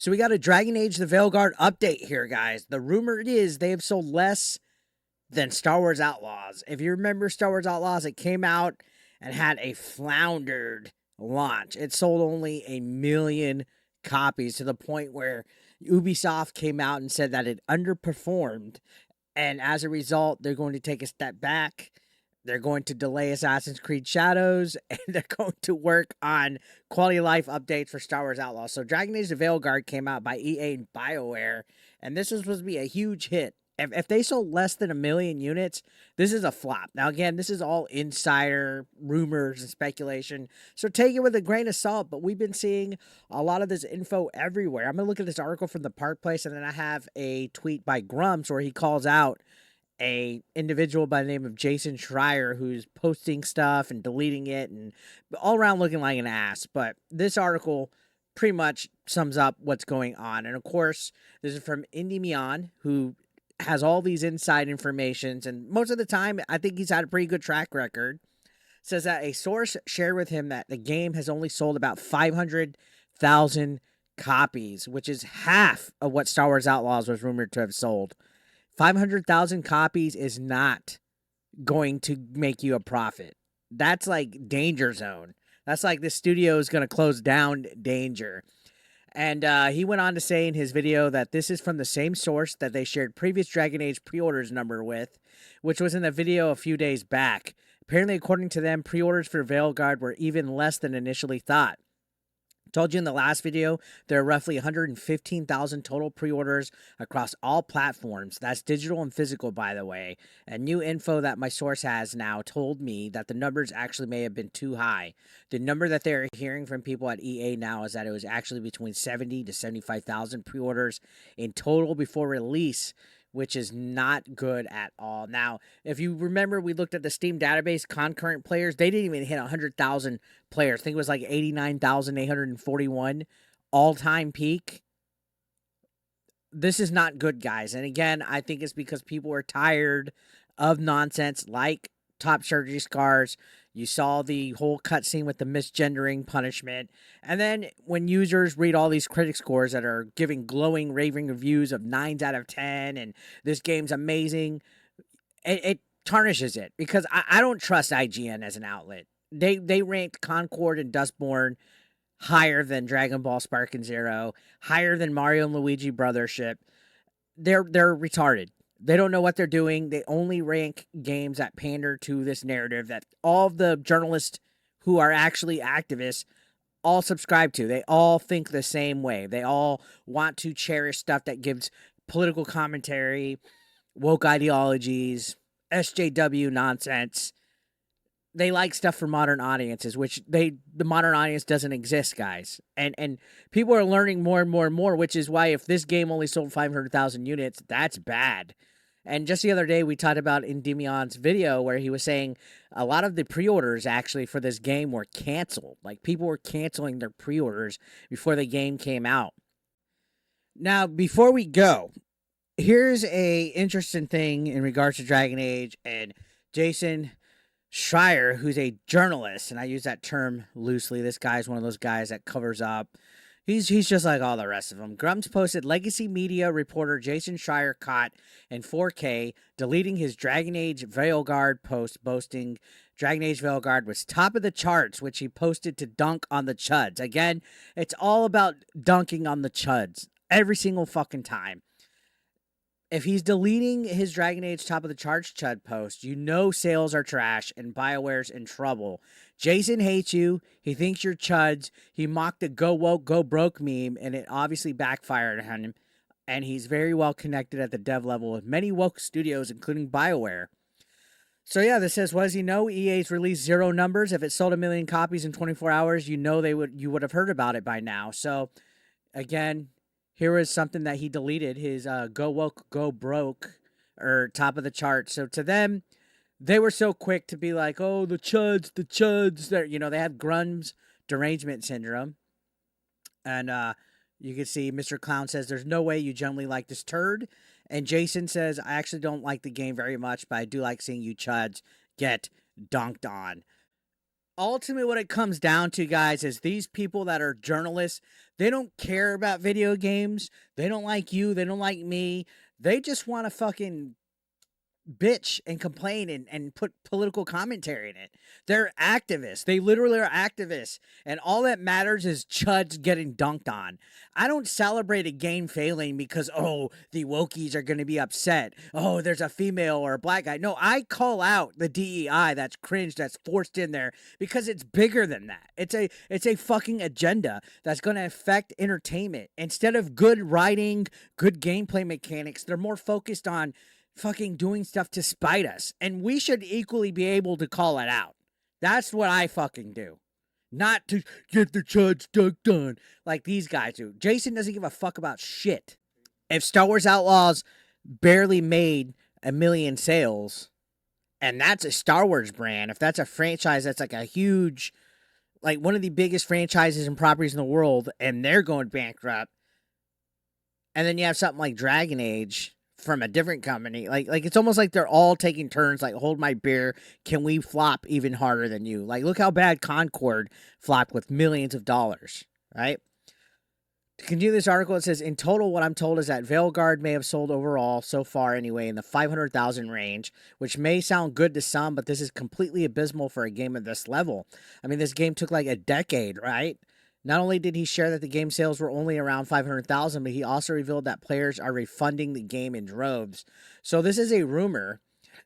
So we got a Dragon Age the Veilguard update here, guys. The rumor is they have sold less than Star Wars Outlaws. If you remember Star Wars Outlaws, it came out and had a floundered launch. It sold only 1 million copies to the point where Ubisoft came out and said that it underperformed. And as a result, they're going to take a step back. They're going to delay Assassin's Creed Shadows, and they're going to work on quality of life updates for Star Wars Outlaws. So Dragon Age the Veilguard came out by EA and BioWare, and this was supposed to be a huge hit. If they sold less than 1 million units, this is a flop. Now, again, this is all insider rumors and speculation, so take it with a grain of salt, but we've been seeing a lot of this info everywhere. I'm going to look at this article from the Park Place, and then I have a tweet by Grumps where he calls out a individual by the name of Jason Schreier who's posting stuff and deleting it and all around looking like an ass. But this article pretty much sums up what's going on. And of course, this is from Endymion, who has all these inside informations, and most of the time I think he's had a pretty good track record. Says that a source shared with him that the game has only sold about 500,000 copies, which is half of what Star Wars Outlaws was rumored to have sold. 500,000 copies is not going to make you a profit. That's like danger zone. That's like the studio is going to close down danger. And he went on to say in his video that this is from the same source that they shared previous Dragon Age pre-orders number with, which was in the video a few days back. Apparently, according to them, pre-orders for Veilguard were even less than initially thought. Told you in the last video, there are roughly 115,000 total pre-orders across all platforms. That's digital and physical, by the way. And new info that my source has now told me that the numbers actually may have been too high. The number that they're hearing from people at EA now is that it was actually between 70 to 75,000 pre-orders in total before release, which is not good at all. Now, if you remember, we looked at the Steam database, concurrent players, they didn't even hit 100,000 players. I think it was like 89,841 all-time peak. This is not good, guys. And again, I think it's because people are tired of nonsense like top surgery scars. You saw the whole cutscene with the misgendering punishment. And then when users read all these critic scores that are giving glowing, raving reviews of 9s out of 10 and this game's amazing, it tarnishes it because I don't trust IGN as an outlet. They ranked Concord and Dustborn higher than Dragon Ball Spark and Zero, higher than Mario and Luigi Brothership. They're retarded. They don't know what they're doing. They only rank games that pander to this narrative that all of the journalists who are actually activists all subscribe to. They all think the same way. They all want to cherish stuff that gives political commentary, woke ideologies, SJW nonsense. They like stuff for modern audiences, which the modern audience doesn't exist, guys. And people are learning more and more and more, which is why if this game only sold 500,000 units, that's bad. And just the other day, we talked about Endymion's video where he was saying a lot of the pre-orders actually for this game were canceled. Like, people were canceling their pre-orders before the game came out. Now, before we go, here's a interesting thing in regards to Dragon Age and Jason Schreier, who's a journalist, and I use that term loosely. This guy's one of those guys that covers up. He's just like all the rest of them. Grumps posted legacy media reporter Jason Schreier caught in 4K deleting his Dragon Age Veilguard post, boasting Dragon Age Veilguard was top of the charts, which he posted to dunk on the chuds. Again, it's all about dunking on the chuds every single fucking time. If he's deleting his Dragon Age top of the charts chud post, you know sales are trash and BioWare's in trouble. Jason hates you. He thinks you're chuds. He mocked the go woke, go broke meme, and it obviously backfired on him. And he's very well connected at the dev level with many woke studios, including BioWare. So yeah, this says, what does he know? EA's released zero numbers. If it sold 1 million copies in 24 hours, you know you would have heard about it by now. So again, here is something that he deleted, his go woke, go broke, or top of the chart. So to them, they were so quick to be like, oh, the chuds. They had Grum's derangement syndrome. And you can see Mr. Clown says, there's no way you generally like this turd. And Jason says, I actually don't like the game very much, but I do like seeing you chuds get dunked on. Ultimately, what it comes down to, guys, is these people that are journalists, they don't care about video games. They don't like you. They don't like me. They just want to fucking bitch and complain and put political commentary in it. They're activists. They literally are activists. And all that matters is chuds getting dunked on. I don't celebrate a game failing because, oh, the wokies are going to be upset. Oh, there's a female or a black guy. No, I call out the DEI that's cringe, that's forced in there because it's bigger than that. It's a fucking agenda that's going to affect entertainment. Instead of good writing, good gameplay mechanics, they're more focused on fucking doing stuff to spite us. And we should equally be able to call it out. That's what I fucking do. Not to get the chuds dunked on like these guys do. Jason doesn't give a fuck about shit. If Star Wars Outlaws barely made 1 million sales, and that's a Star Wars brand, if that's a franchise that's like a huge, like one of the biggest franchises and properties in the world, and they're going bankrupt, and then you have something like Dragon Age from a different company. Like it's almost like they're all taking turns. Like, hold my beer. Can we flop even harder than you? Like, look how bad Concord flopped with millions of dollars, right? To continue this article, it says, in total, what I'm told is that Veilguard may have sold overall, so far anyway, in the 500,000 range, which may sound good to some, but this is completely abysmal for a game of this level. I mean, this game took like a decade, right? Not only did he share that the game sales were only around 500,000, but he also revealed that players are refunding the game in droves. So this is a rumor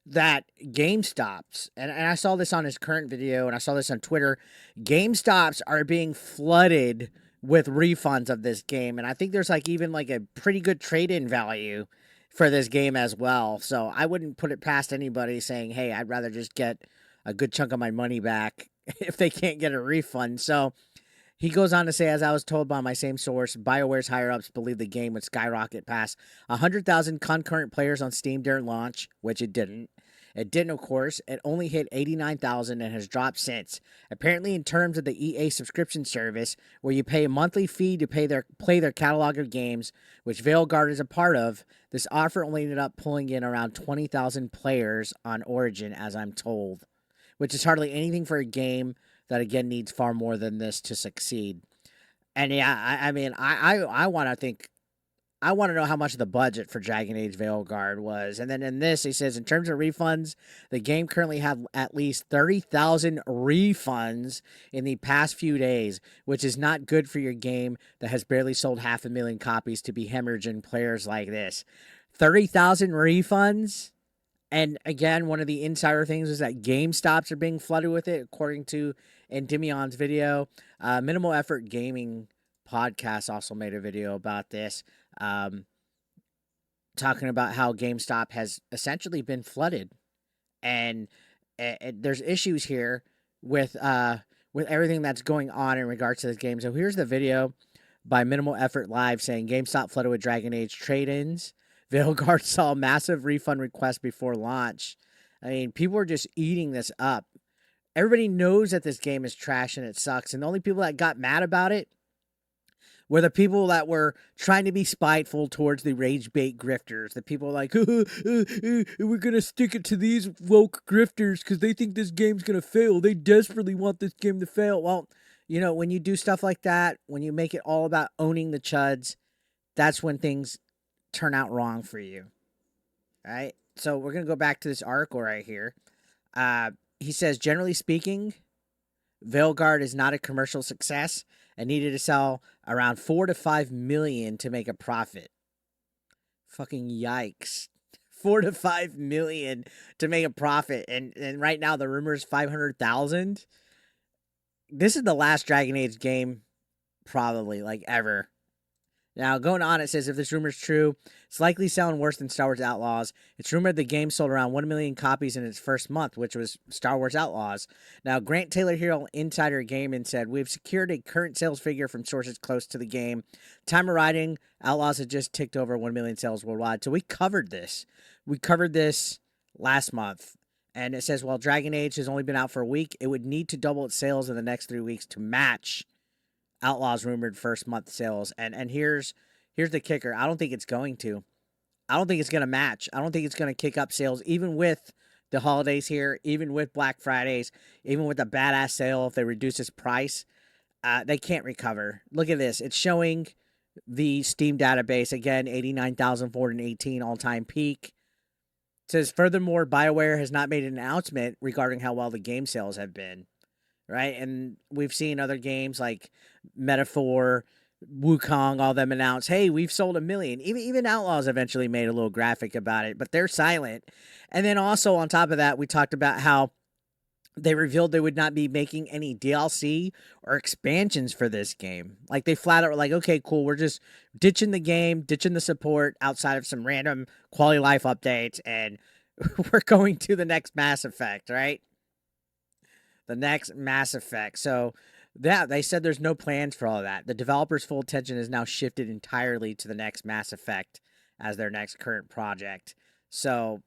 that GameStops, and I saw this on his current video, and I saw this on Twitter, GameStops are being flooded with refunds of this game. And I think there's like even like a pretty good trade-in value for this game as well. So I wouldn't put it past anybody saying, hey, I'd rather just get a good chunk of my money back if they can't get a refund. So he goes on to say, as I was told by my same source, BioWare's higher-ups believe the game would skyrocket past 100,000 concurrent players on Steam during launch, which it didn't. It didn't, of course. It only hit 89,000 and has dropped since. Apparently, in terms of the EA subscription service, where you pay a monthly fee to play their catalog of games, which Veilguard is a part of, this offer only ended up pulling in around 20,000 players on Origin, as I'm told, which is hardly anything for a game that, again, needs far more than this to succeed. And yeah, I mean, I want to think, I want to know how much the budget for Dragon Age Veilguard was. And then in this, he says, in terms of refunds, the game currently had at least 30,000 refunds in the past few days, which is not good for your game that has barely sold 500,000 copies to be hemorrhaging players like this. 30,000 refunds? And again, one of the insider things is that GameStops are being flooded with it, according to Endymion's video. Minimal Effort Gaming podcast also made a video about this, talking about how GameStop has essentially been flooded, and there's issues here with everything that's going on in regards to this game. So here's the video by Minimal Effort Live saying GameStop flooded with Dragon Age trade-ins. Veilguard saw a massive refund request before launch. I mean, people are just eating this up. Everybody knows that this game is trash and it sucks. And the only people that got mad about it were the people that were trying to be spiteful towards the rage bait grifters. The people like, we're going to stick it to these woke grifters because they think this game's going to fail. They desperately want this game to fail. Well, you know, when you do stuff like that, when you make it all about owning the chuds, that's when things turn out wrong for you. All right. So we're going to go back to this article right here. He says, generally speaking, Veilguard is not a commercial success and needed to sell around 4 to 5 million to make a profit. Fucking yikes. 4 to 5 million to make a profit. And right now the rumor is 500,000. This is the last Dragon Age game probably like ever. Now, going on, it says, if this rumor is true, it's likely selling worse than Star Wars Outlaws. It's rumored the game sold around 1 million copies in its first month, which was Star Wars Outlaws. Now, Grant Taylor here on Insider Gaming said, we've secured a current sales figure from sources close to the game. Time of writing, Outlaws had just ticked over 1 million sales worldwide. So we covered this. We covered this last month. And it says, while Dragon Age has only been out for a week, it would need to double its sales in the next 3 weeks to match Outlaws rumored first month sales. And here's the kicker. I don't think it's going to. I don't think it's going to match. I don't think it's going to kick up sales even with the holidays here, even with Black Fridays, even with a badass sale, if they reduce its price, they can't recover. Look at this. It's showing the Steam database again, 89,418 all-time peak. It says furthermore, BioWare has not made an announcement regarding how well the game sales have been, right? And we've seen other games like Metaphor, Wukong, all them announce, hey, we've sold 1 million. Even Outlaws eventually made a little graphic about it, but they're silent. And then also on top of that, we talked about how they revealed they would not be making any DLC or expansions for this game. Like they flat out were like, okay, cool, we're just ditching the game, ditching the support outside of some random quality life updates, and we're going to the next Mass Effect, right? The next Mass Effect. So that they said there's no plans for all of that. The developers' full attention is now shifted entirely to the next Mass Effect as their next current project. So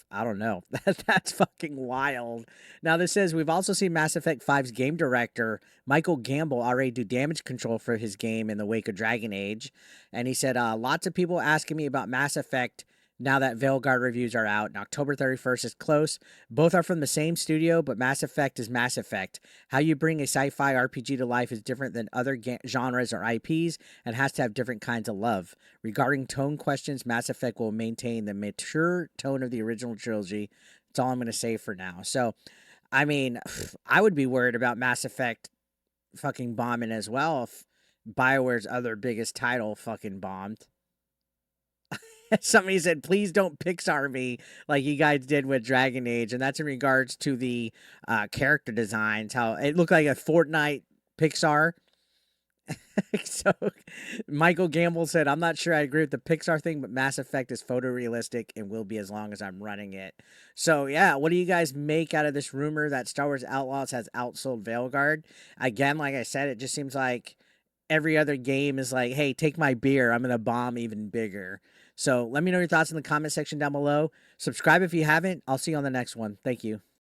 I don't know. That's fucking wild. Now this says we've also seen Mass Effect 5's game director Michael Gamble already do damage control for his game in the wake of Dragon Age, and he said lots of people asking me about Mass Effect now that Veilguard reviews are out, and October 31st is close. Both are from the same studio, but Mass Effect is Mass Effect. How you bring a sci-fi RPG to life is different than other genres or IPs and has to have different kinds of love. Regarding tone questions, Mass Effect will maintain the mature tone of the original trilogy. That's all I'm going to say for now. So, I mean, I would be worried about Mass Effect fucking bombing as well if BioWare's other biggest title fucking bombed. Somebody said, please don't Pixar me like you guys did with Dragon Age. And that's in regards to the character designs, how it looked like a Fortnite Pixar. So Michael Gamble said, I'm not sure I agree with the Pixar thing, but Mass Effect is photorealistic and will be as long as I'm running it. So yeah, what do you guys make out of this rumor that Star Wars Outlaws has outsold Veilguard? Again, like I said, it just seems like every other game is like, hey, take my beer, I'm gonna bomb even bigger. So let me know your thoughts in the comment section down below. Subscribe if you haven't. I'll see you on the next one. Thank you.